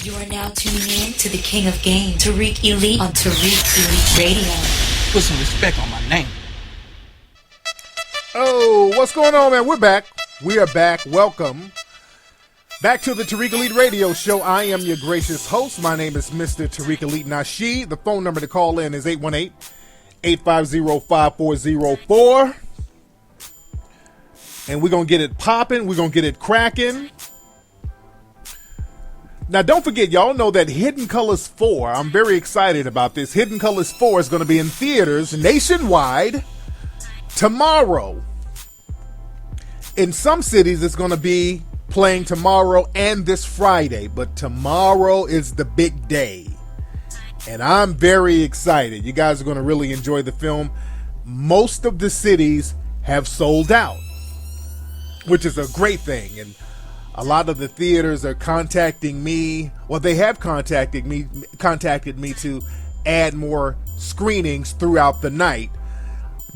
You are now tuning in to the King of Game, Tariq Elite on Tariq Elite Radio. Put some respect on my name. Oh, what's going on, man? We're back. We are back. Welcome back to the Tariq Elite Radio Show. I am your gracious host. My name is Mr. Tariq Elite Nasheed. The phone number to call in is 818-850-5404. And we're going to get it popping. We're going to get it cracking. Now, don't forget, y'all know that Hidden Colors 4, I'm very excited about this. Hidden Colors 4 is going to be in theaters nationwide tomorrow. In some cities, it's going to be playing tomorrow and this Friday, but tomorrow is the big day. And I'm very excited. You guys are going to really enjoy the film. Most of the cities have sold out, which is a great thing. And a lot of the theaters are contacting me. Well, they have contacted me to add more screenings throughout the night.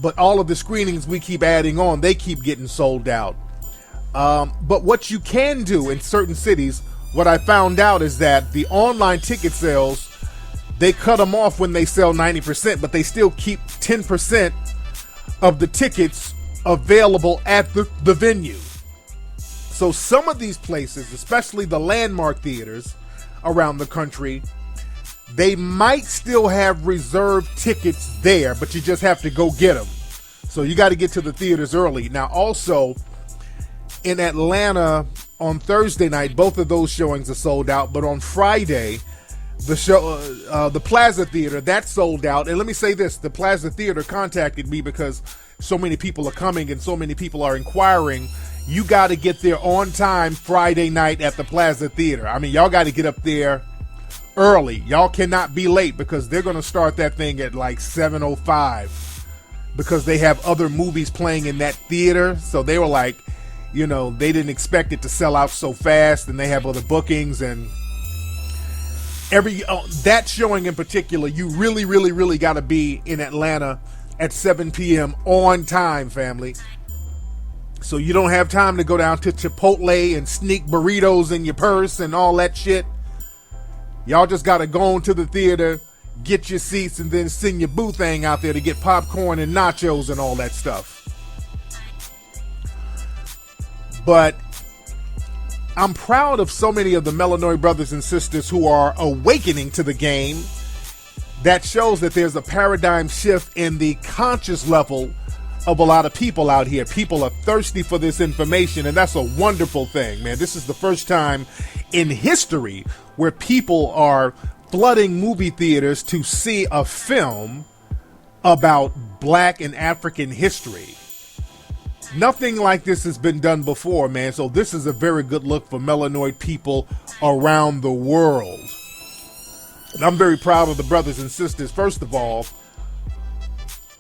But all of the screenings we keep adding on, they keep getting sold out. But what you can do in certain cities, what I found out is that the online ticket sales, they cut them off when they sell 90%, but they still keep 10% of the tickets available at the venue. So some of these places, especially the landmark theaters around the country, they might still have reserved tickets there, but you just have to go get them. So you got to get to the theaters early. Now, also in Atlanta on Thursday night, both of those showings are sold out. But on Friday, the Plaza Theater, that's sold out. And let me say this, the Plaza Theater contacted me because so many people are coming and so many people are inquiring. You got to get there on time Friday night at the Plaza Theater. I mean, y'all got to get up there early. Y'all cannot be late because they're going to start that thing at like 7:05 because they have other movies playing in that theater. So they were like, you know, they didn't expect it to sell out so fast, and they have other bookings. And that showing in particular, you really, really, really got to be in Atlanta at 7 p.m. on time, family. So you don't have time to go down to Chipotle and sneak burritos in your purse and all that shit. Y'all just got to go into the theater, get your seats, and then send your boo thing out there to get popcorn and nachos and all that stuff. But I'm proud of so many of the Melanoid brothers and sisters who are awakening to the game. That shows that there's a paradigm shift in the conscious level of a lot of people out here. People are thirsty for this information, and that's a wonderful thing, man. This is the first time in history where people are flooding movie theaters to see a film about Black and African history. Nothing like this has been done before, man. So this is a very good look for Melanoid people around the world. And I'm very proud of the brothers and sisters, first of all,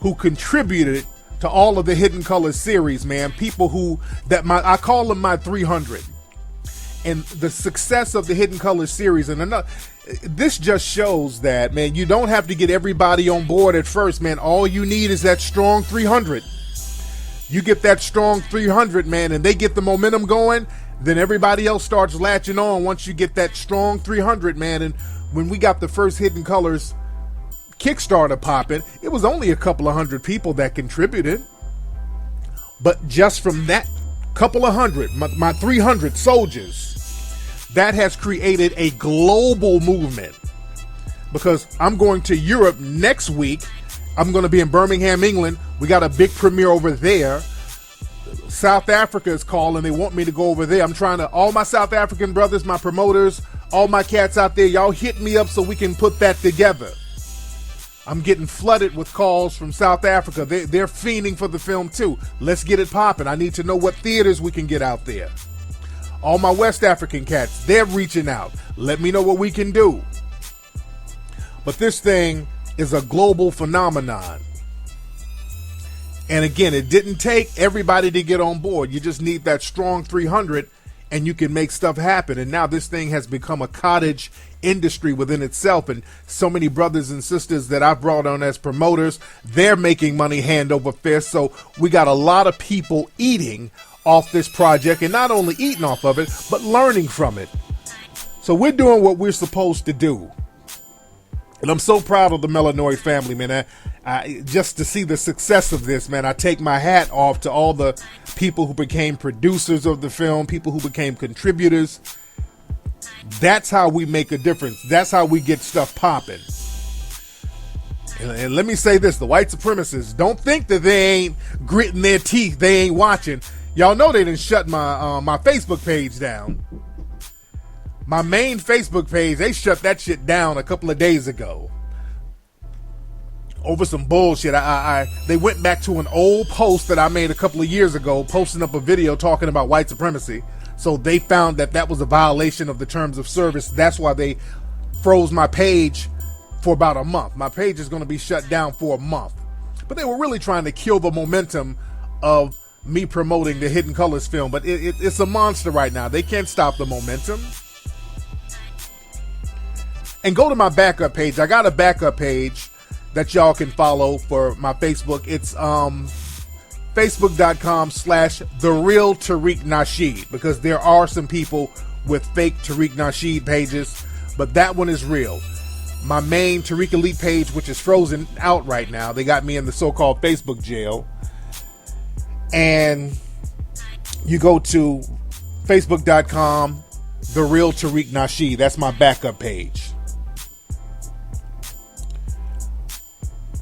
who contributed to all of the Hidden Colors series, man. People I call them my 300. And the success of the Hidden Colors series, and this just shows that, man, you don't have to get everybody on board at first, man. All you need is that strong 300. You get that strong 300, man, and they get the momentum going, then everybody else starts latching on once you get that strong 300, man. And when we got the first Hidden Colors Kickstarter popping, it was only a couple of hundred people that contributed. But just from that couple of hundred, my 300 soldiers, that has created a global movement. Because I'm going to Europe next week. I'm going to be in Birmingham, England. We got a big premiere over there. South Africa is calling. They want me to go over there. All my South African brothers, my promoters, all my cats out there, y'all hit me up so we can put that together. I'm getting flooded with calls from South Africa. They're fiending for the film too. Let's get it popping. I need to know what theaters we can get out there. All my West African cats, they're reaching out. Let me know what we can do. But this thing is a global phenomenon. And again, it didn't take everybody to get on board. You just need that strong 300 and you can make stuff happen. And now this thing has become a cottage industry within itself. And so many brothers and sisters that I've brought on as promoters, they're making money hand over fist. So we got a lot of people eating off this project, and not only eating off of it, but learning from it. So we're doing what we're supposed to do. And I'm so proud of the Melanoid family, man. I just to see the success of this, man, I take my hat off to all the people who became producers of the film, people who became contributors. That's how we make a difference. That's how we get stuff popping. And let me say this, the white supremacists, don't think that they ain't gritting their teeth, they ain't watching. Y'all know they done shut my Facebook page down. My main Facebook page, they shut that shit down a couple of days ago. Over some bullshit. They went back to an old post that I made a couple of years ago, posting up a video talking about white supremacy. So they found that that was a violation of the terms of service. That's why they froze my page for about a month. My page is going to be shut down for a month. But they were really trying to kill the momentum of me promoting the Hidden Colors film. But it's a monster right now. They can't stop the momentum. And go to my backup page. I got a backup page that y'all can follow for my Facebook. It's facebook.com/TheReal Tariq Nasheed, because there are some people with fake Tariq Nasheed pages, but that one is real. My main Tariq Elite page, which is frozen out right now, they got me in the so-called Facebook jail. And you go to facebook.com/TheReal Tariq Nasheed. That's my backup page.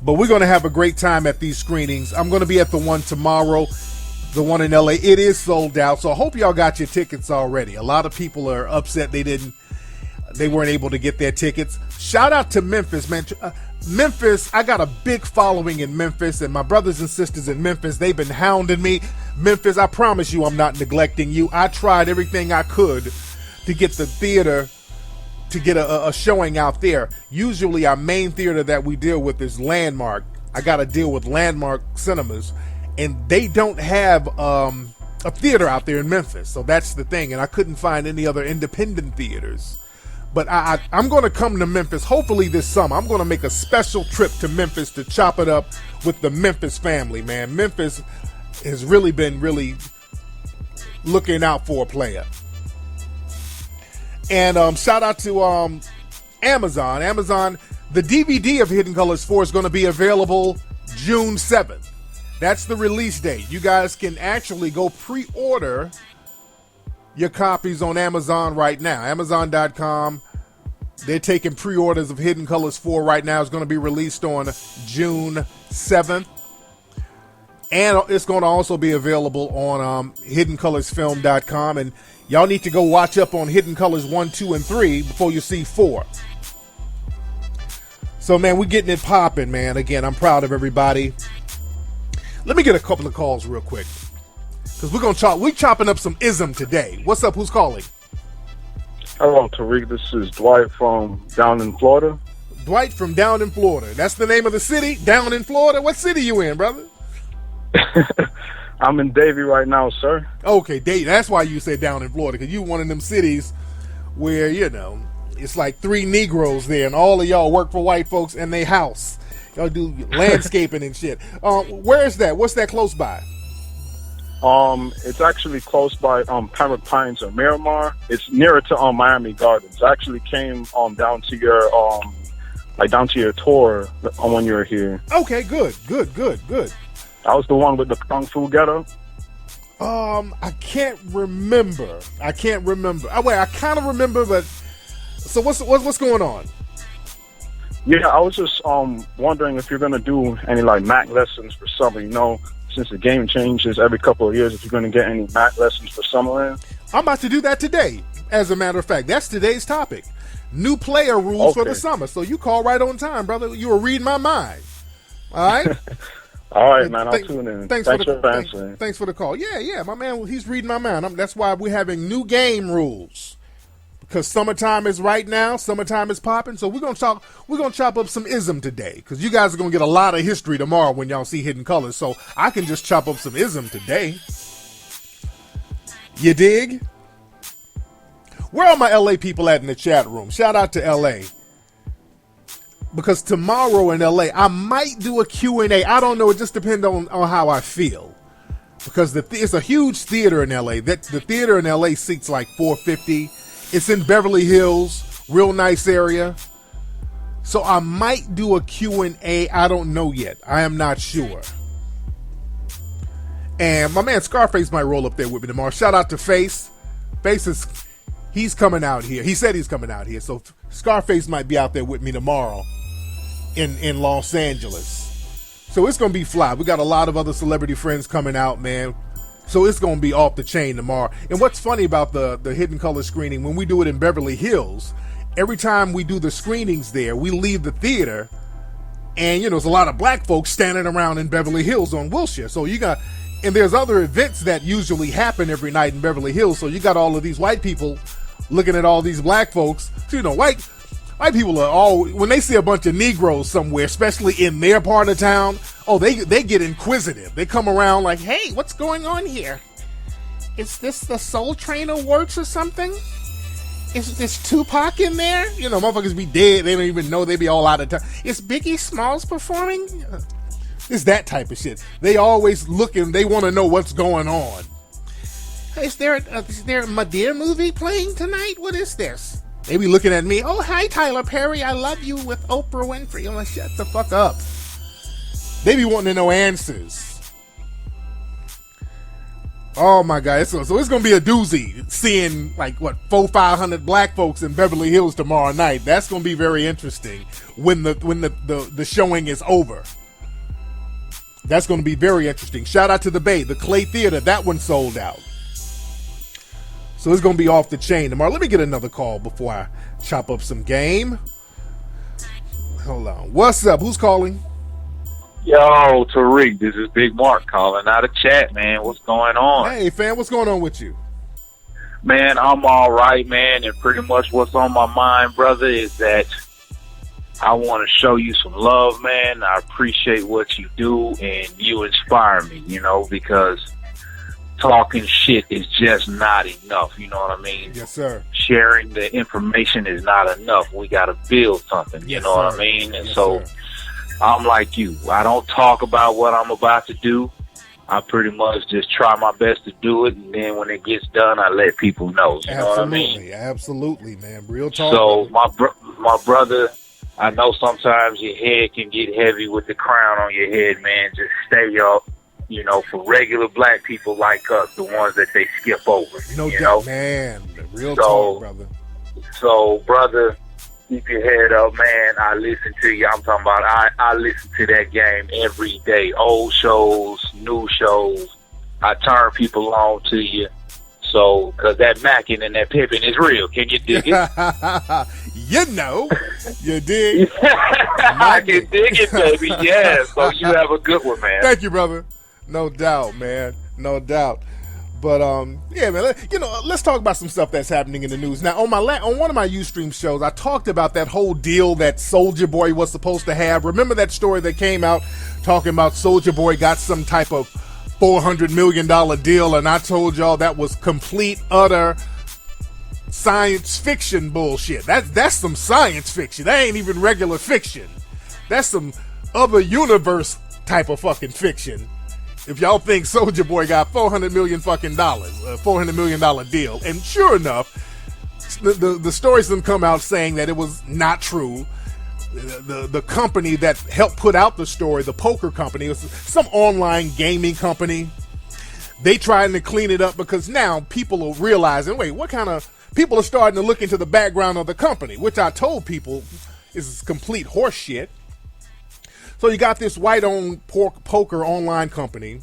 But we're going to have a great time at these screenings. I'm going to be at the one tomorrow, the one in LA. It is sold out, so I hope y'all got your tickets already. A lot of people are upset they weren't able to get their tickets. Shout out to Memphis, man. Memphis, I got a big following in Memphis, and my brothers and sisters in Memphis, they've been hounding me. Memphis, I promise you I'm not neglecting you. I tried everything I could to get the theater to get a showing out there. Usually our main theater that we deal with is Landmark. I got to deal with Landmark Cinemas, and they don't have a theater out there in Memphis. So that's the thing, and I couldn't find any other independent theaters. But I'm going to come to Memphis hopefully this summer. I'm going to make a special trip to Memphis to chop it up with the Memphis family, man. Memphis has really been looking out for a player. And shout out to Amazon. Amazon, the DVD of Hidden Colors 4 is going to be available June 7th. That's the release date. You guys can actually go pre-order your copies on Amazon right now. Amazon.com. They're taking pre-orders of Hidden Colors 4 right now. It's going to be released on June 7th. And it's going to also be available on HiddenColorsFilm.com. And y'all need to go watch up on Hidden Colors 1, 2, and 3 before you see 4. So, man, we're getting it popping, man. Again, I'm proud of everybody. Let me get a couple of calls real quick, because we're chopping up some ism today. What's up? Who's calling? Hello, Tariq. This is Dwight from down in Florida. Dwight from down in Florida. That's the name of the city? Down in Florida? What city you in, brother? I'm in Davie right now, sir. Okay, Davie. That's why you say down in Florida, because you one of them cities where, it's like 3 Negroes there, and all of y'all work for white folks in their house. Y'all do landscaping and shit. Where is that? What's that close by? It's actually close by Pembroke Pines or Miramar. It's nearer to Miami Gardens. I actually came down to your tour when you were here. Okay, good. I was the one with the Kung Fu ghetto. I can't remember. Wait, I kind of remember, but so what's going on? Yeah, I was just wondering if you're gonna do any Mac lessons for summer. Since the game changes every couple of years, if you're gonna get any Mac lessons for summer. I'm about to do that today. As a matter of fact, that's today's topic. New player rules for the summer. So you call right on time, brother. You were reading my mind. All right. All right, man. I'll tune in. Thanks for answering. Thanks for the call. Yeah, my man. He's reading my mind. That's why we're having new game rules, because summertime is right now. Summertime is popping. So we're gonna chop up some ism today, because you guys are gonna get a lot of history tomorrow when y'all see Hidden Colors. So I can just chop up some ism today. You dig? Where are my LA people at in the chat room? Shout out to LA. Because tomorrow in LA, I might do a Q&A. I don't know. It just depends on how I feel. Because it's a huge theater in LA. The theater in LA seats like 450. It's in Beverly Hills, real nice area. So I might do a Q&A. I don't know yet. I am not sure. And my man Scarface might roll up there with me tomorrow. Shout out to Face. Face he's coming out here. He said he's coming out here. So Scarface might be out there with me tomorrow in Los Angeles. So it's going to be fly. We got a lot of other celebrity friends coming out, man. So it's going to be off the chain tomorrow. And what's funny about the Hidden Color screening, when we do it in Beverly Hills, every time we do the screenings there, we leave the theater, and, there's a lot of black folks standing around in Beverly Hills on Wilshire. So and there's other events that usually happen every night in Beverly Hills. So you got all of these white people looking at all these black folks. So, white people are all, when they see a bunch of Negroes somewhere, especially in their part of town, they get inquisitive. They come around like, hey, what's going on here? Is this the Soul Train Awards or something? Is this Tupac in there? Motherfuckers be dead. They don't even know. They be all out of time. Is Biggie Smalls performing? It's that type of shit. They always looking. They want to know what's going on. Is there a Madea movie playing tonight? What is this? They be looking at me. Oh, hi, Tyler Perry. I love you with Oprah Winfrey. I'm like, shut the fuck up. They be wanting to know answers. Oh my God! So it's gonna be a doozy seeing 400-500 black folks in Beverly Hills tomorrow night. That's gonna be very interesting when the showing is over. That's gonna be very interesting. Shout out to the Bay, the Clay Theater. That one sold out. So it's gonna be off the chain tomorrow. Let me get another call before I chop up some game. Hold on. What's up? Who's calling? Yo, Tariq, this is Big Mark calling out of chat, man. What's going on? Hey, fam, what's going on with you? Man, I'm all right, man, and pretty much what's on my mind, brother, is that I want to show you some love, man. I appreciate what you do, and you inspire me, because talking shit is just not enough, you know what I mean? Yes, sir. Sharing the information is not enough. We got to build something, yes, you know sir. what I mean? And yes, so... sir. I'm like you. I don't talk about what I'm about to do. I pretty much just try my best to do it, and then when it gets done, I let people know. You know what I mean? Absolutely, man. Real talk. So my brother, I know sometimes your head can get heavy with the crown on your head, man. Just stay up. For regular black people like us, the ones that they skip over. No doubt, man. Real talk, brother. So, brother, keep your head up, man. I listen to you. I'm talking about I listen to that game every day. Old shows, new shows. I turn people on to you. So, because that Macking and that Pippin is real. Can you dig it? You dig? I can dig it, baby. Yeah. So you have a good one, man. Thank you, brother. No doubt, man. No doubt. But yeah, man. Let's talk about some stuff that's happening in the news now. On one of my Ustream shows, I talked about that whole deal that Soulja Boy was supposed to have. Remember that story that came out talking about Soulja Boy got some type of $400 million deal, and I told y'all that was complete, utter science fiction bullshit. That's some science fiction. That ain't even regular fiction. That's some other universe type of fucking fiction. If y'all think Soulja Boy got $400 million fucking dollars, a $400 million deal, and sure enough, the stories didn't come out saying that it was not true. The company that helped put out the story, the poker company, it was some online gaming company. They trying to clean it up because now people are realizing, wait, what kind of people are starting to look into the background of the company, which I told people is complete horse shit. So you got this white-owned poker online company.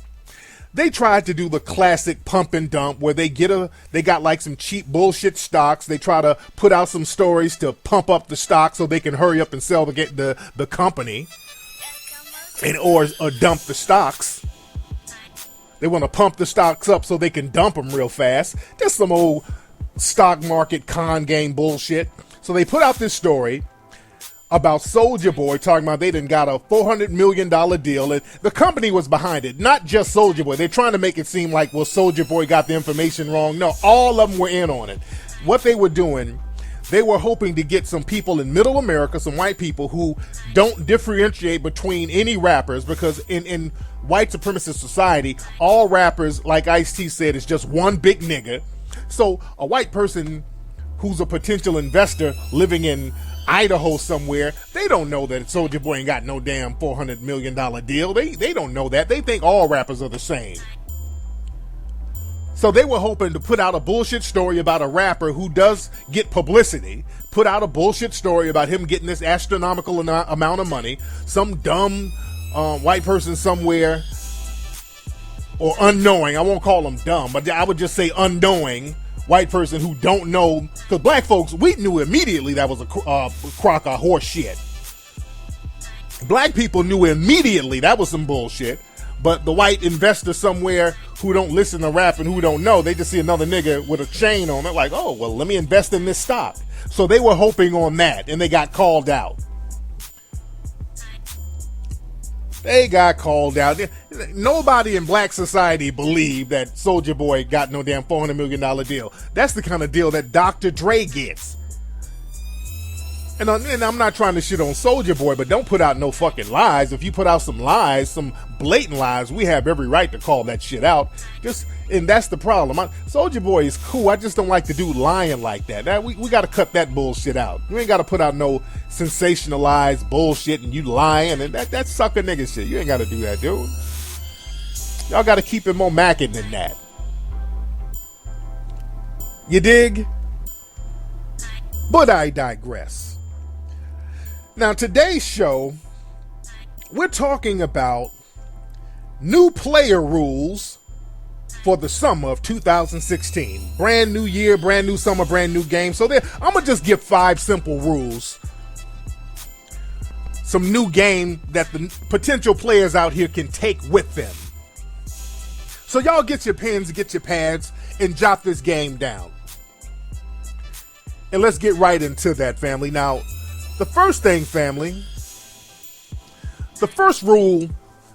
They tried to do the classic pump and dump where they got like some cheap bullshit stocks. They try to put out some stories to pump up the stock so they can hurry up and sell the company or dump the stocks. They want to pump the stocks up so they can dump them real fast. Just some old stock market con game bullshit. So they put out this story about Soulja Boy, talking about they done got a $400 million deal, and the company was behind it, not just Soulja Boy. They're trying to make it seem like, well, Soulja Boy got the information wrong. No, all of them were in on it. What they were doing, they were hoping to get some people in middle America, some white people who don't differentiate between any rappers, because in white supremacist society, all rappers, like Ice-T said, is just one big nigga. So a white person who's a potential investor living in Idaho somewhere, they don't know that Soulja Boy ain't got no damn $400 million deal. They don't know that. They think all rappers are the same. So they were hoping to put out a bullshit story about a rapper who does get publicity, put out a bullshit story about him getting this astronomical amount of money, some dumb white person somewhere, or unknowing, I won't call them dumb, but I would just say unknowing white person who don't know, because black folks, we knew immediately that was a crock of horse shit. Black people knew immediately that was some bullshit. But the white investor somewhere who don't listen to rap and who don't know, they just see another nigga with a chain on it, like, oh, well, let me invest in this stock. So they were hoping on that, and they got called out. They got called out. Nobody in black society believed that Soulja Boy got no damn $400 million deal. That's the kind of deal that Dr. Dre gets. And I'm not trying to shit on Soulja Boy, but don't put out no fucking lies. If you put out some lies, some blatant lies, we have every right to call that shit out. And that's the problem. Soulja Boy is cool. I just don't like the dude lying like that. We got to cut that bullshit out. You ain't got to put out no sensationalized bullshit and you lying, and that's sucker nigga shit. You ain't got to do that, dude. Y'all got to keep it more Macking than that. You dig? But I digress. Now, today's show, we're talking about new player rules for the summer of 2016. Brand new year, brand new summer, brand new game. So I'm going to just give 5 simple rules. Some new game that the potential players out here can take with them. So y'all get your pens, get your pads, and jot this game down. And let's get right into that, family. Now, the first thing, family, the first rule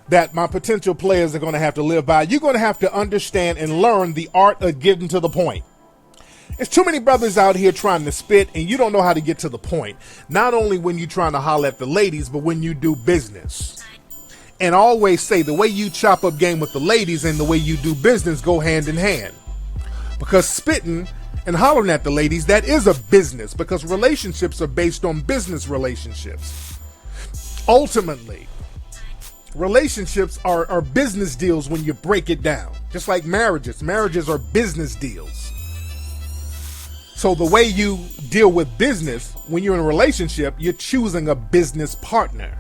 that my potential players are going to have to live by, you're going to have to understand and learn the art of getting to the point. There's too many brothers out here trying to spit, and you don't know how to get to the point. Not only when you're trying to holler at the ladies, but when you do business. And I always say the way you chop up game with the ladies and the way you do business go hand in hand. Because spitting and hollering at the ladies, that is a business, because relationships are based on business relationships. Ultimately, relationships are business deals when you break it down. Just like marriages. Marriages are business deals. So the way you deal with business, when you're in a relationship, you're choosing a business partner.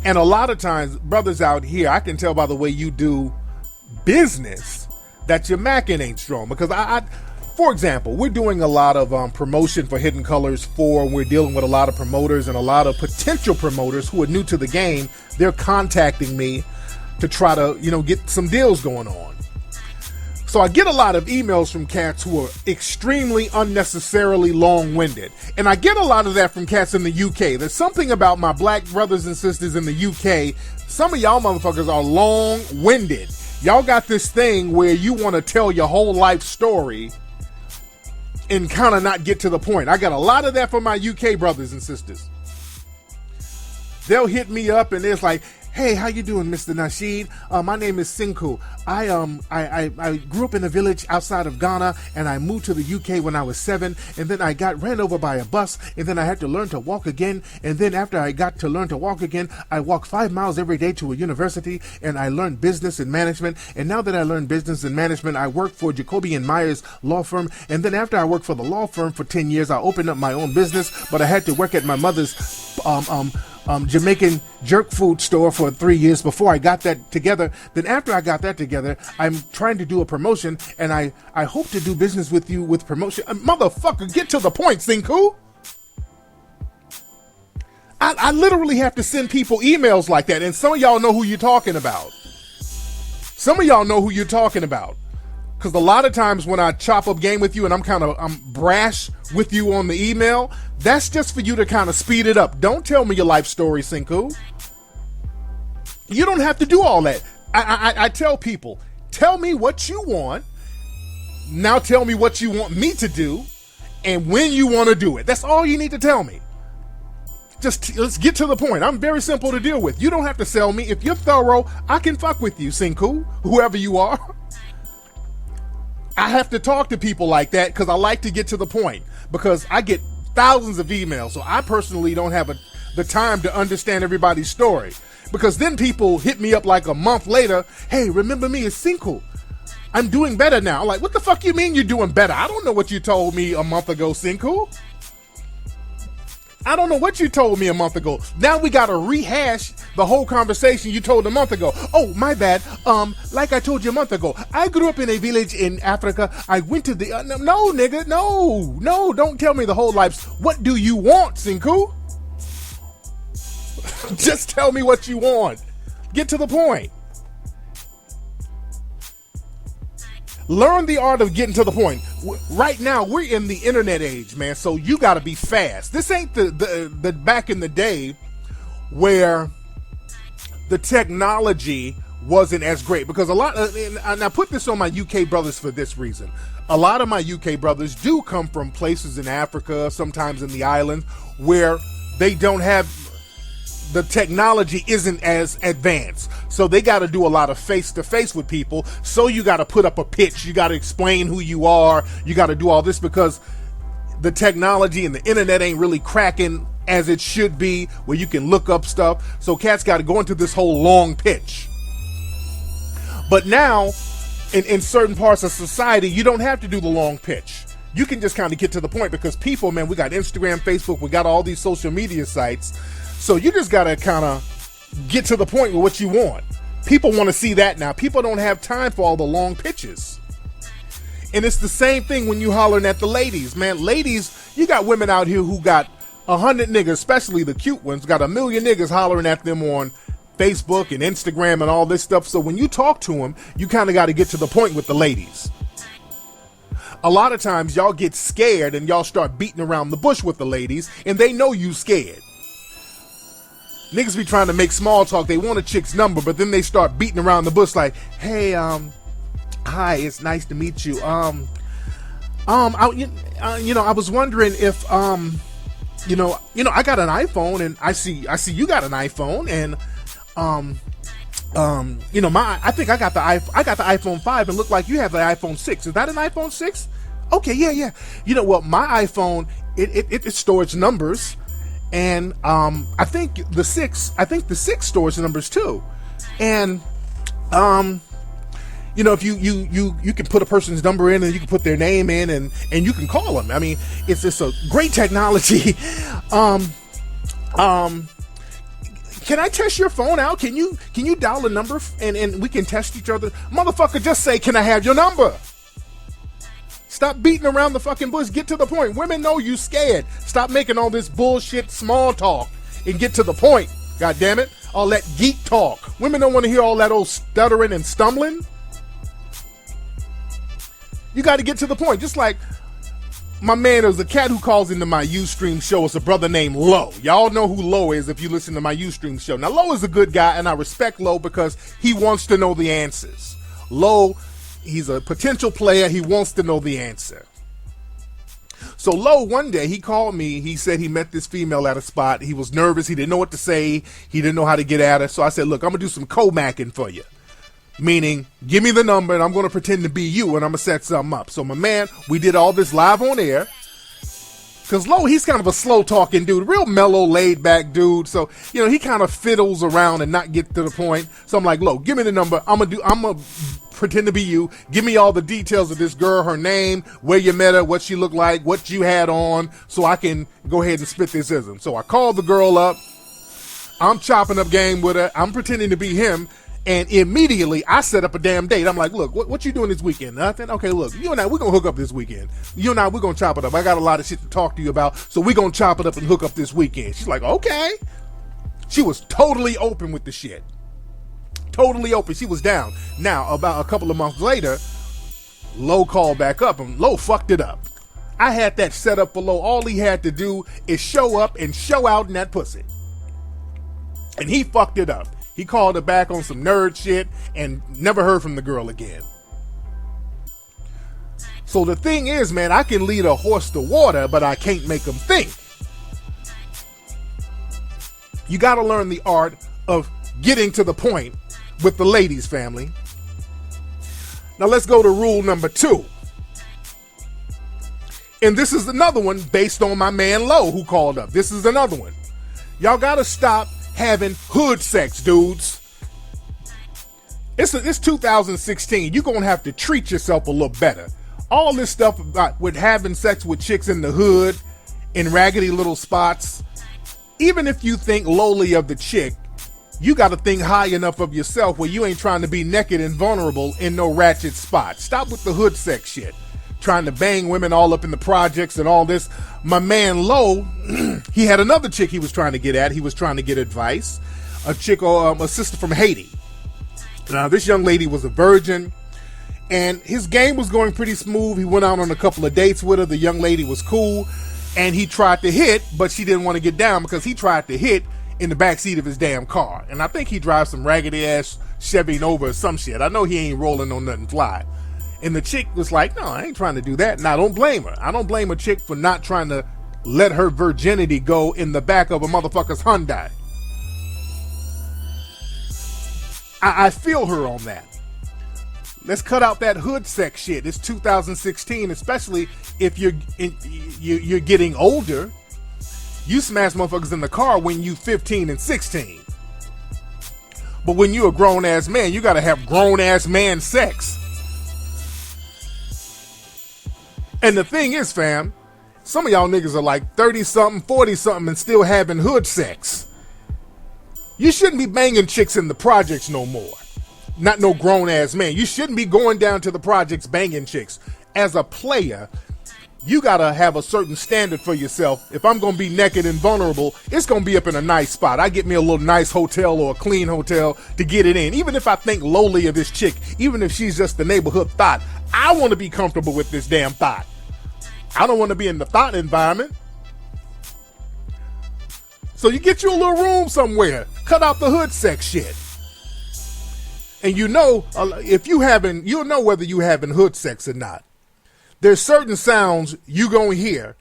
And a lot of times, brothers out here, I can tell by the way you do business that your Macking ain't strong. Because for example, we're doing a lot of promotion for Hidden Colors 4. We're dealing with a lot of promoters and a lot of potential promoters who are new to the game. They're contacting me to try to, get some deals going on. So I get a lot of emails from cats who are extremely unnecessarily long-winded. And I get a lot of that from cats in the UK. There's something about my black brothers and sisters in the UK. Some of y'all motherfuckers are long-winded. Y'all got this thing where you want to tell your whole life story and kind of not get to the point. I got a lot of that from my UK brothers and sisters. They'll hit me up and it's like, hey, how you doing, Mr. Nasheed? My name is Sinku. I grew up in a village outside of Ghana, and I moved to the UK when I was 7, and then I got ran over by a bus, and then I had to learn to walk again, and then after I got to learn to walk again, I walked 5 miles every day to a university, and I learned business and management, and now that I learned business and management, I work for Jacoby and Myers law firm, and then after I worked for the law firm for 10 years, I opened up my own business, but I had to work at my mother's Jamaican jerk food store for 3 years before I got that together. Then after I got that together, I'm trying to do a promotion, and I hope to do business with you with promotion. Motherfucker, get to the point, Sinku. I literally have to send people emails like that, and some of y'all know who you're talking about. Some of y'all know who you're talking about. Because a lot of times when I chop up game with you and I'm brash with you on the email, that's just for you to kind of speed it up. Don't tell me your life story, Sinku. You don't have to do all that. I tell people, tell me what you want. Now tell me what you want me to do and when you want to do it. That's all you need to tell me. Just let's get to the point. I'm very simple to deal with. You don't have to sell me. If you're thorough, I can fuck with you, Sinku, whoever you are. I have to talk to people like that because I like to get to the point, because I get thousands of emails. So I personally don't have the time to understand everybody's story, because then people hit me up like a month later. Hey, remember me? It's Cinco. I'm doing better now. I'm like, what the fuck you mean you're doing better? I don't know what you told me a month ago, Cinco. I don't know what you told me a month ago. Now we got to rehash the whole conversation you told a month ago. Oh, my bad. Like I told you a month ago, I grew up in a village in Africa. I went to the... no, nigga. No, don't tell me the whole life. What do you want, Cinco? Just tell me what you want. Get to the point. Learn the art of getting to the point. Right now, we're in the internet age, man, so you got to be fast. This ain't the back in the day where the technology wasn't as great, because a lot of, and I put this on my UK brothers for this reason. A lot of my UK brothers do come from places in Africa, sometimes in the islands, where they don't have... the technology isn't as advanced, so they got to do a lot of face-to-face with people. So you got to put up a pitch, you got to explain who you are, you got to do all this, because the technology and the internet ain't really cracking as it should be, where you can look up stuff. So cats got to go into this whole long pitch. But now, in certain parts of society, you don't have to do the long pitch. You can just kind of get to the point, because people, man, we got Instagram, Facebook, we got all these social media sites. So you just got to kind of get to the point with what you want. People want to see that now. People don't have time for all the long pitches. And it's the same thing when you hollering at the ladies. Man, ladies, you got women out here who got 100 niggas, especially the cute ones, got 1 million niggas hollering at them on Facebook and Instagram and all this stuff. So when you talk to them, you kind of got to get to the point with the ladies. A lot of times y'all get scared and y'all start beating around the bush with the ladies, and they know you scared. Niggas be trying to make small talk. They want a chick's number, but then they start beating around the bush like, hey, hi, it's nice to meet you. I was wondering if, I got an iPhone, and I see you got an iPhone, and, I think I got the iPhone 5, and look like you have the iPhone 6. Is that an iPhone 6? Okay, yeah. My iPhone, it stores numbers. And I think the 6 stores numbers too. And if you can put a person's number in, and you can put their name in, and you can call them. I mean, it's just a great technology. Can I test your phone out? Can you dial a number and we can test each other? Motherfucker, just say, can I have your number? Stop beating around the fucking bush. Get to the point. Women know you scared. Stop making all this bullshit small talk and get to the point. God damn it. All that geek talk. Women don't want to hear all that old stuttering and stumbling. You got to get to the point. Just like my man, there's a cat who calls into my Ustream show. It's a brother named Lo. Y'all know who Lo is if you listen to my Ustream show. Now, Lo is a good guy, and I respect Lo because he wants to know the answers. Lo, he's a potential player. He wants to know the answer. So Lo, one day, he called me. He said he met this female at a spot. He was nervous. He didn't know what to say. He didn't know how to get at her. So I said, look, I'm going to do some co-macking for you. Meaning, give me the number, and I'm going to pretend to be you, and I'm going to set something up. So my man, we did all this live on air. Because Lo, he's kind of a slow-talking dude, real mellow, laid-back dude. So, he kind of fiddles around and not get to the point. So I'm like, Lo, give me the number. I'm going to pretend to be you. Give me all the details of this girl, her name, where you met her, what she looked like, what you had on, so I can go ahead and spit this ism. So I called the girl up. I'm chopping up game with her. I'm pretending to be him. And immediately, I set up a damn date. I'm like, look, what you doing this weekend? Nothing? Okay, look, you and I, we're going to hook up this weekend. You and I, we're going to chop it up. I got a lot of shit to talk to you about, so we're going to chop it up and hook up this weekend. She's like, okay. She was totally open with the shit. Totally open. She was down. Now, about a couple of months later, Lo called back up, and Lo fucked it up. I had that set up for Lo. All he had to do is show up and show out in that pussy. And he fucked it up. He called her back on some nerd shit and never heard from the girl again. So the thing is, man, I can lead a horse to water, but I can't make him think. You got to learn the art of getting to the point with the ladies, family. Now let's go to rule number 2. And this is another one based on my man Low who called up. This is another one. Y'all gotta stop having hood sex, dudes. It's 2016. You're gonna have to treat yourself a little better. All this stuff about with having sex with chicks in the hood, in raggedy little spots. Even if you think lowly of the chick, you gotta think high enough of yourself where you ain't trying to be naked and vulnerable in no ratchet spot. Stop with the hood sex shit. Trying to bang women all up in the projects and all this. My man Low, he had another chick he was trying to get at. He was trying to get advice. A chick, a sister from Haiti. Now, this young lady was a virgin, and his game was going pretty smooth. He went out on a couple of dates with her. The young lady was cool, and he tried to hit, but she didn't want to get down because he tried to hit in the backseat of his damn car. And I think he drives some raggedy-ass Chevy Nova or some shit. I know he ain't rolling on nothing fly. And the chick was like, no, I ain't trying to do that. And I don't blame her. I don't blame a chick for not trying to let her virginity go in the back of a motherfucker's Hyundai. I feel her on that. Let's cut out that hood sex shit. It's 2016, especially if you're getting older. You smash motherfuckers in the car when you 15 and 16. But when you a grown-ass man, you gotta have grown-ass man sex. And the thing is, fam, some of y'all niggas are like 30-something, 40-something and still having hood sex. You shouldn't be banging chicks in the projects no more. Not no grown-ass man. You shouldn't be going down to the projects banging chicks. As a player, you gotta have a certain standard for yourself. If I'm gonna be naked and vulnerable, it's gonna be up in a nice spot. I get me a little nice hotel or a clean hotel to get it in. Even if I think lowly of this chick, even if she's just the neighborhood thought, I want to be comfortable with this damn thought. I don't want to be in the thought environment. So you get you a little room somewhere. Cut out the hood sex shit. And you know, if you haven't, you'll know whether you having hood sex or not. There's certain sounds you gonna hear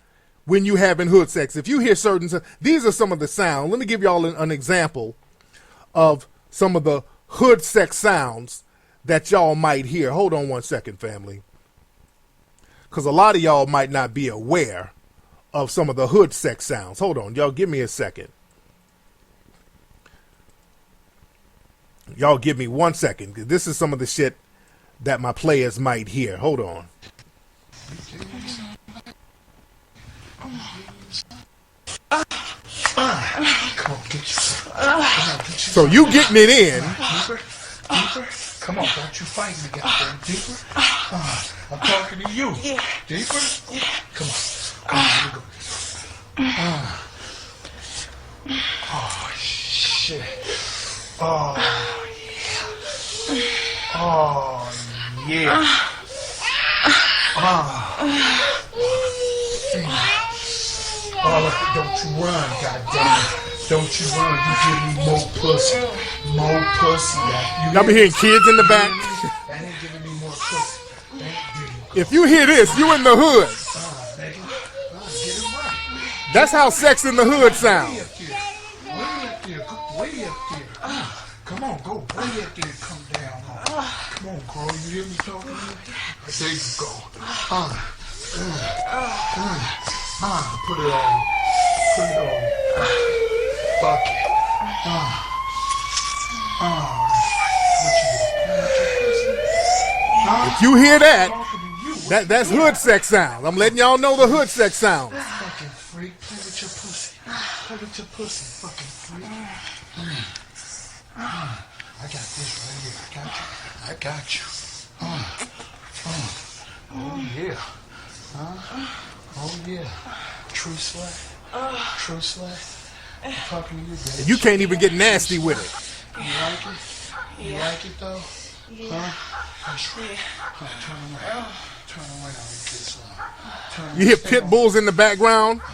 when you having hood sex. If you hear certain, these are some of the sounds. Let me give y'all an example of some of the hood sex sounds that y'all might hear. Hold on one second, family. Because a lot of y'all might not be aware of some of the hood sex sounds. Hold on, y'all give me a second. Y'all give me 1 second. This is some of the shit that my players might hear. Hold on. So you getting it in. Deeper. Come on, don't you fight me, goddamn. Deeper. I'm talking to you. Deeper. Come on, here we go. Oh, shit. Oh, yeah. Oh, yeah. Oh, don't you run, goddamn. Don't you run. You give me more pussy. More pussy. Y'all be hearing kids in the back. That ain't giving me more pussy. If you hear this, you in the hood. Get it right. That's how sex in the hood sounds. Way up there. Come on, go way up there and come down. Come on, girl. You hear me talking to you? There you go. Put it on. Bucket. If you hear that's hood sex sound. I'm letting y'all know the hood sex sound. Fucking freak. Play with your pussy. Play with your pussy, fucking freak. I got this right here. I got you. Oh yeah. Oh yeah. True slut. True slut. I'm talking to you, baby. You can't even get nasty with it. You like it? You like it though? Huh? That's right. Turn around. Turn around and get some. You hear pit bulls in the background. Yeah,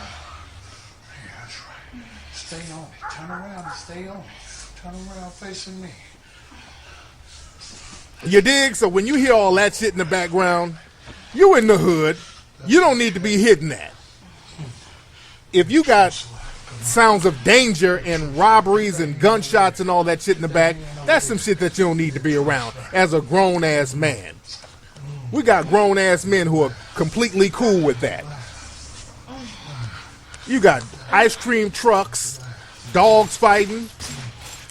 that's right. Stay on it. Turn around and stay on it. Turn around facing me. You dig? So when you hear all that shit in the background, you in the hood. You don't need to be hitting that. If you got sounds of danger and robberies and gunshots and all that shit in the back, that's some shit that you don't need to be around as a grown-ass man. We got grown-ass men who are completely cool with that. You got ice cream trucks, dogs fighting.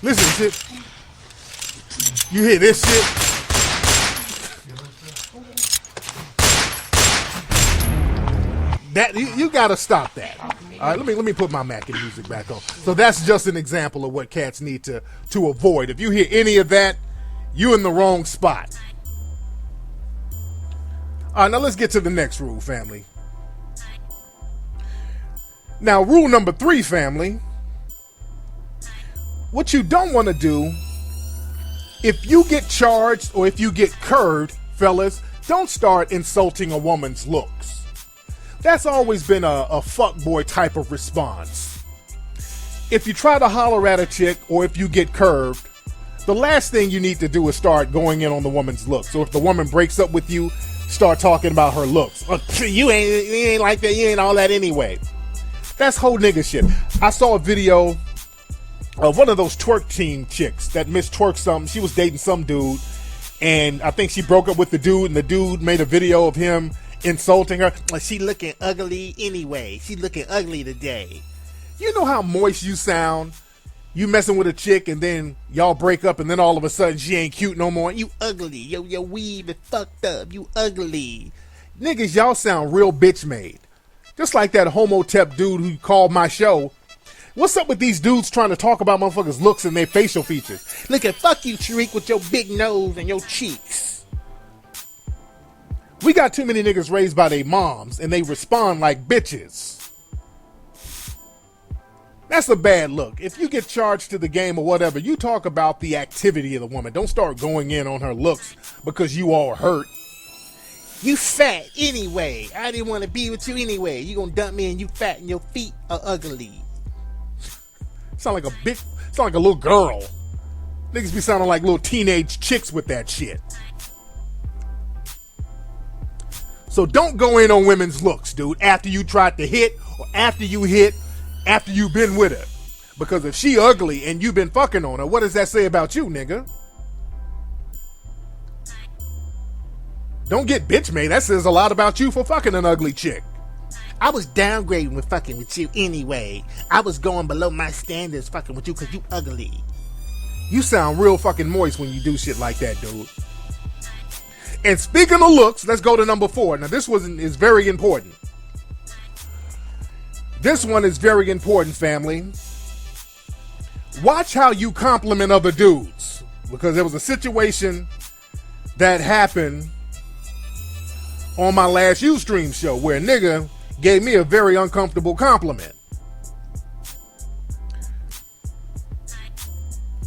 Listen, shit. You hear this shit? That you gotta stop that. All right, let me put my Macking music back on. So that's just an example of what cats need to avoid. If you hear any of that, you in the wrong spot. All right, now let's get to the next rule, family. Now, rule number 3, family. What you don't want to do, if you get charged or if you get curved, fellas, don't start insulting a woman's looks. That's always been a fuckboy type of response. If you try to holler at a chick or if you get curved, the last thing you need to do is start going in on the woman's looks. So if the woman breaks up with you, start talking about her looks. You ain't like that. You ain't all that anyway. That's whole nigga shit. I saw a video of one of those twerk team chicks that mistwerked something. She was dating some dude, and I think she broke up with the dude, and the dude made a video of him insulting her. Like, she looking ugly anyway. She looking ugly today. You know how moist you sound? You messing with a chick, and then y'all break up, and then all of a sudden she ain't cute no more. You ugly. Your weave is fucked up. You ugly. Niggas, y'all sound real bitch made. Just like that homotep dude who called my show. What's up with these dudes trying to talk about motherfuckers' looks and their facial features? Look at fuck you, Tariq, with your big nose and your cheeks. We got too many niggas raised by their moms and they respond like bitches. That's a bad look. If you get charged to the game or whatever, you talk about the activity of the woman. Don't start going in on her looks because you all hurt. You fat anyway. I didn't want to be with you anyway. You gonna dump me and you fat and your feet are ugly. Sound like a little girl. Niggas be sounding like little teenage chicks with that shit. So don't go in on women's looks, dude, after you tried to hit or after you hit, after you've been with her. Because if she ugly and you've been fucking on her, what does that say about you, nigga? Don't get bitch made. That says a lot about you for fucking an ugly chick. I was downgrading with fucking with you anyway. I was going below my standards fucking with you because you ugly. You sound real fucking moist when you do shit like that, dude. And speaking of looks, let's go to number 4. Now this one is very important. This one is very important, family. Watch how you compliment other dudes. Because there was a situation that happened on my last Ustream show where a nigga gave me a very uncomfortable compliment.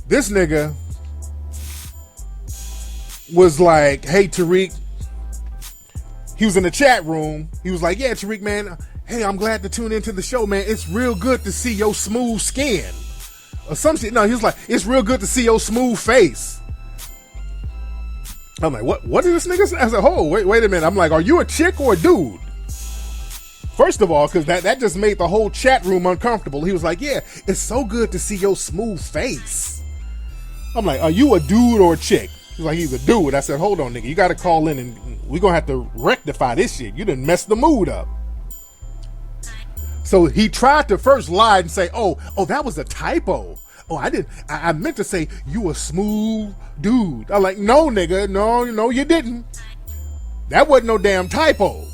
This nigga was like, hey, Tariq. He was in the chat room. He was like, yeah, Tariq, man. Hey, I'm glad to tune into the show, man. It's real good to see your smooth skin. Or some shit. No, he was like, it's real good to see your smooth face. I'm like, what did this nigga say? I said, oh, wait a minute. I'm like, are you a chick or a dude? First of all, because that just made the whole chat room uncomfortable. He was like, yeah, it's so good to see your smooth face. I'm like, are you a dude or a chick? He's like, he's a dude. I said, hold on, nigga. You got to call in and we're going to have to rectify this shit. You done messed the mood up. So he tried to first lie and say, oh, that was a typo. Oh, I meant to say you a smooth dude. I'm like, no, nigga. No, you didn't. That wasn't no damn typo.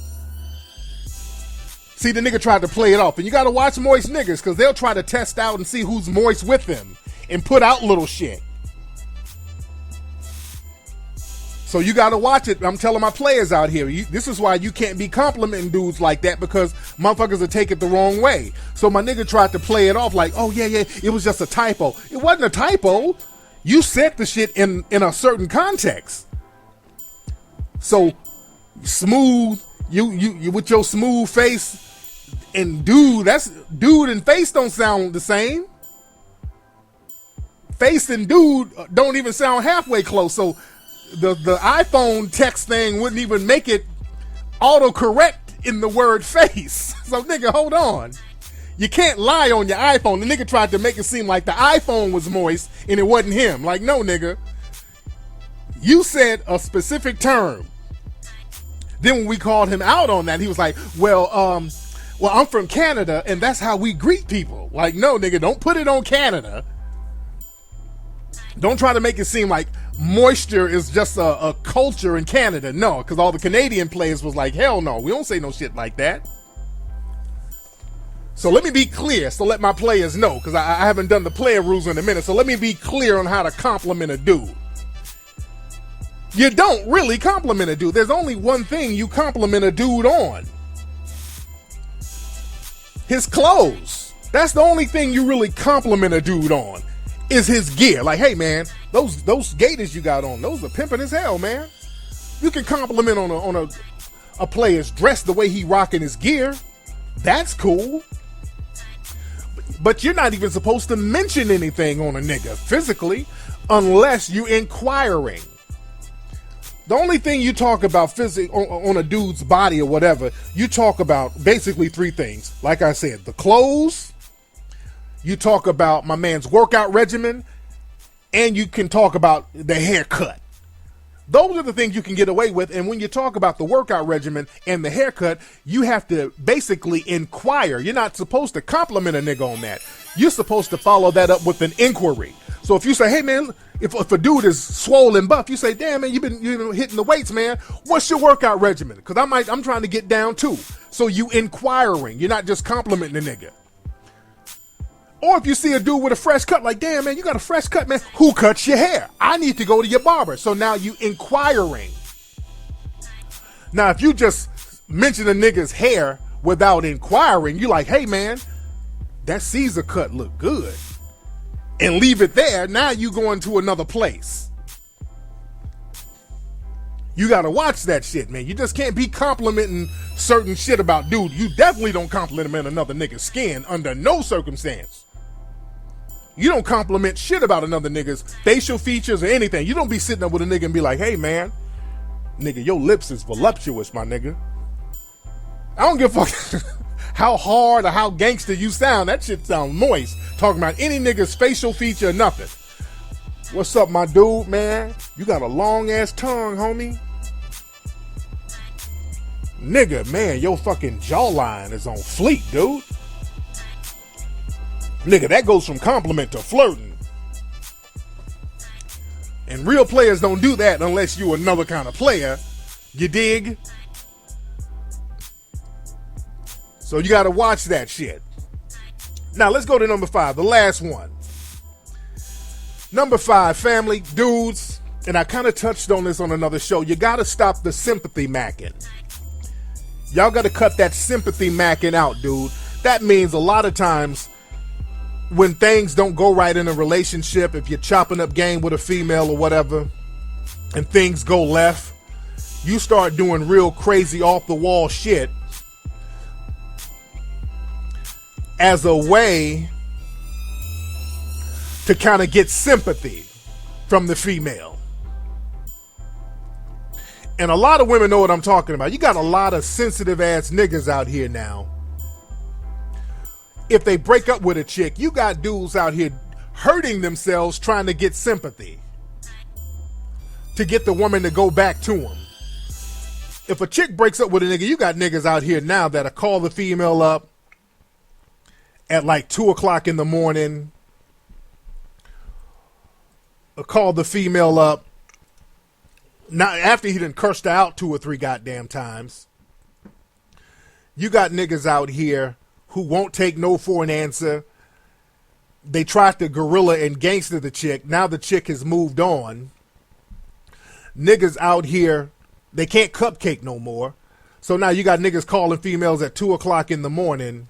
See, the nigga tried to play it off. And you got to watch moist niggas because they'll try to test out and see who's moist with them and put out little shit. So you got to watch it. I'm telling my players out here, this is why you can't be complimenting dudes like that because motherfuckers will take it the wrong way. So my nigga tried to play it off like, oh, yeah, it was just a typo. It wasn't a typo. You said the shit in a certain context. So smooth, you with your smooth face and dude and face don't sound the same. Face and dude don't even sound halfway close. So the iPhone text thing wouldn't even make it autocorrect in the word face. So nigga, hold on. You can't lie on your iPhone. The nigga tried to make it seem like the iPhone was moist and it wasn't him. Like, no, nigga. You said a specific term. Then when we called him out on that, he was like, well, well, I'm from Canada, and that's how we greet people. Like, no, nigga, don't put it on Canada. Don't try to make it seem like moisture is just a culture in Canada. No, because all the Canadian players was like, hell no, we don't say no shit like that. So let me be clear, so let my players know, because I haven't done the player rules in a minute, so let me be clear on how to compliment a dude. You don't really compliment a dude. There's only one thing you compliment a dude on. His clothes. That's the only thing you really compliment a dude on, is his gear. Like, hey man, those gators you got on, those are pimping as hell, man. You can compliment on a player's dress, the way he rocking his gear. That's cool. But you're not even supposed to mention anything on a nigga physically unless you're inquiring. The only thing you talk about on a dude's body or whatever, you talk about basically three things. Like I said, the clothes, you talk about my man's workout regimen, and you can talk about the haircut. Those are the things you can get away with. And when you talk about the workout regimen and the haircut, you have to basically inquire. You're not supposed to compliment a nigga on that. You're supposed to follow that up with an inquiry. So if you say, hey man, if a dude is swollen buff, you say, damn man, you've been hitting the weights, man. What's your workout regimen? Because I'm trying to get down too. So you inquiring. You're not just complimenting the nigga. Or if you see a dude with a fresh cut, like, damn man, you got a fresh cut, man. Who cuts your hair? I need to go to your barber. So now you inquiring. Now if you just mention a nigga's hair without inquiring, you like, hey man, that Caesar cut look good, and leave it there, now you going to another place. You gotta watch that shit, man. You just can't be complimenting certain shit about dude. You definitely don't compliment another nigga's skin under no circumstance. You don't compliment shit about another nigga's facial features or anything. You don't be sitting up with a nigga and be like, hey man, nigga, your lips is voluptuous, my nigga. I don't give a fuck how hard or how gangster you sound. That shit sound moist. Talking about any nigga's facial feature or nothing. What's up, my dude, man? You got a long ass tongue, homie. Nigga, man, your fucking jawline is on fleek, dude. Nigga, that goes from compliment to flirting. And real players don't do that unless you another kind of player. You dig? So you gotta watch that shit. Now let's go to number 5, the last one. Number 5, family, dudes, and I kind of touched on this on another show. You gotta stop the sympathy macking. Y'all gotta cut that sympathy macking out, dude. That means a lot of times when things don't go right in a relationship, if you're chopping up game with a female or whatever, and things go left, you start doing real crazy off the wall shit as a way to kind of get sympathy from the female. And a lot of women know what I'm talking about. You got a lot of sensitive ass niggas out here now. If they break up with a chick, you got dudes out here hurting themselves trying to get sympathy, to get the woman to go back to him. If a chick breaks up with a nigga, you got niggas out here now that'll call the female up at like 2 o'clock in the morning, or call the female up now after he done cursed her out 2 or 3 goddamn times. You got niggas out here who won't take no for an answer. They tried to gorilla and gangster the chick. Now the chick has moved on. Niggas out here, they can't cupcake no more. So now you got niggas calling females at 2 o'clock in the morning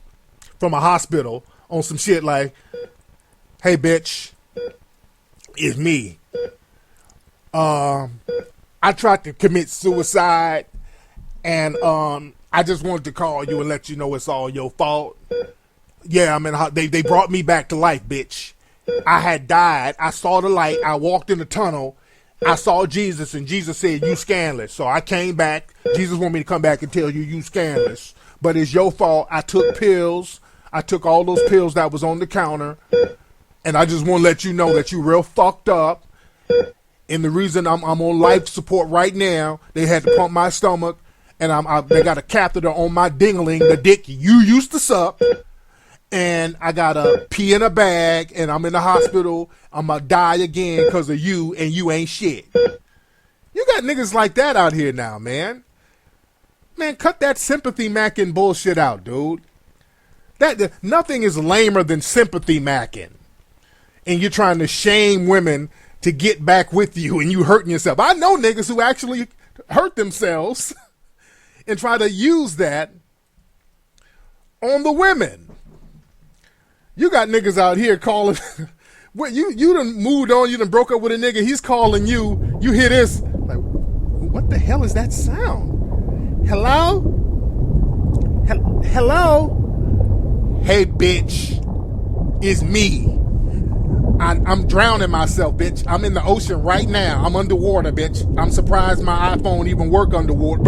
from a hospital on some shit like, hey bitch, it's me. I tried to commit suicide, and I just wanted to call you and let you know it's all your fault. Yeah, I mean, they brought me back to life, bitch. I had died. I saw the light. I walked in the tunnel. I saw Jesus, and Jesus said, you scandalous. So I came back. Jesus wanted me to come back and tell you, you scandalous. But it's your fault. I took pills. I took all those pills that was on the counter. And I just want to let you know that you real fucked up. And the reason I'm on life support right now, they had to pump my stomach. and they got a catheter on my dingling, the dick you used to suck, and I got a pee in a bag, and I'm in the hospital. I'm gonna die again because of you, and you ain't shit. You got niggas like that out here now, man. Man, cut that sympathy macking bullshit out, dude. Nothing is lamer than sympathy macking. And you're trying to shame women to get back with you, and you hurting yourself. I know niggas who actually hurt themselves and try to use that on the women. You got niggas out here calling. you done moved on. You done broke up with a nigga. He's calling you. You hear this? Like, what the hell is that sound? Hello? Hello? Hey, bitch. It's me. I'm drowning myself, bitch. I'm in the ocean right now. I'm underwater, bitch. I'm surprised my iPhone even work underwater.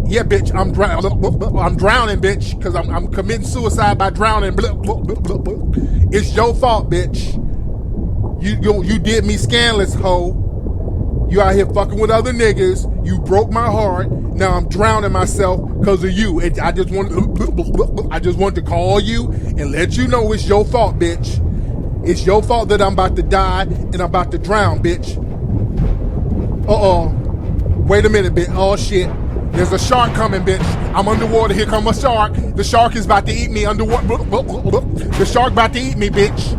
Yeah, bitch. I'm drowning, bitch, because I'm committing suicide by drowning. It's your fault, bitch. You did me scandalous, hoe. You out here fucking with other niggas. You broke my heart. Now I'm drowning myself because of you. I just wanted to call you and let you know it's your fault, bitch. It's your fault that I'm about to die and I'm about to drown, bitch. Wait a minute, bitch. Oh, shit. There's a shark coming, bitch. I'm underwater. Here come a shark. The shark is about to eat me underwater. The shark about to eat me, bitch.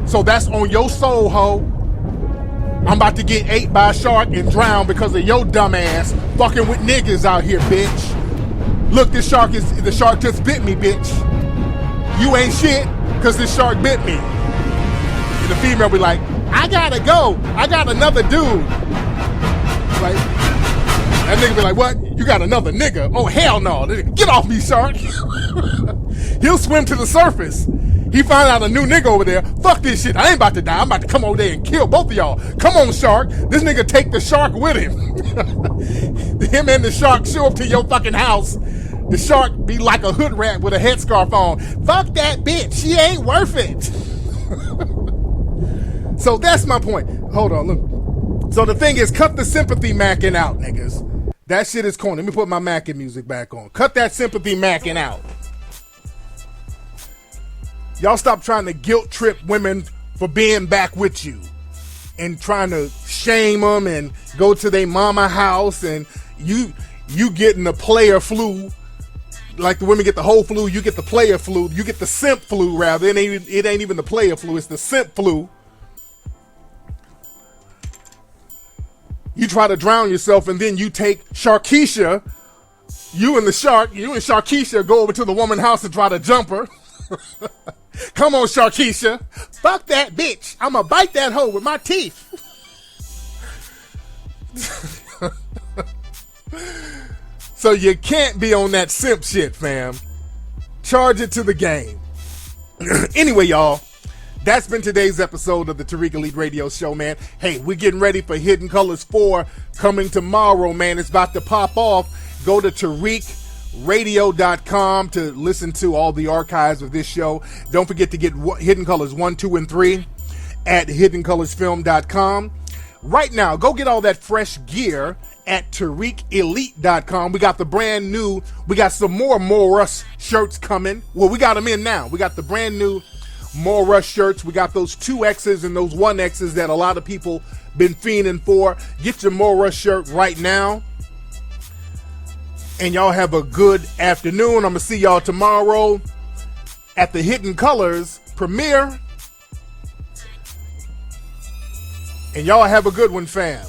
So that's on your soul, hoe. I'm about to get ate by a shark and drown because of your dumb ass fucking with niggas out here, bitch. Look, the shark just bit me, bitch. You ain't shit because this shark bit me. And the female be like, I gotta go. I got another dude. Like, that nigga be like, what? You got another nigga? Oh, hell no. Get off me, shark. He'll swim to the surface. He find out a new nigga over there. Fuck this shit. I ain't about to die. I'm about to come over there and kill both of y'all. Come on, shark. This nigga take the shark with him. Him and the shark show up to your fucking house. The shark be like a hood rat with a headscarf on. Fuck that bitch. She ain't worth it. So that's my point. Hold on, look. So the thing is, cut the sympathy macking out, niggas. That shit is corny. Let me put my macking music back on. Cut that sympathy macking out. Y'all stop trying to guilt trip women for being back with you and trying to shame them and go to their mama house, and you getting the player flu. Like the women get the whole flu, you get the player flu. You get the simp flu, rather. It ain't even the player flu, it's the simp flu. You try to drown yourself, and then you take Sharkeisha. You and Sharkeisha go over to the woman's house and try to jump her. Come on, Sharkeisha. Fuck that bitch. I'ma bite that hoe with my teeth. So you can't be on that simp shit, fam. Charge it to the game. Anyway, y'all, that's been today's episode of the Tariq Elite Radio Show, man. Hey, we're getting ready for Hidden Colors 4 coming tomorrow, man. It's about to pop off. Go to TariqRadio.com to listen to all the archives of this show. Don't forget to get Hidden Colors 1, 2, and 3 at HiddenColorsFilm.com. Right now, go get all that fresh gear at TariqElite.com. We got the brand new, we got some more Rush shirts coming. Well, we got them in now. We got the brand new More Rush shirts. We got those 2X's and those 1X's that a lot of people been fiending for. Get your More Rush shirt right now. And y'all have a good afternoon. I'm going to see y'all tomorrow at the Hidden Colors premiere. And y'all have a good one, fam.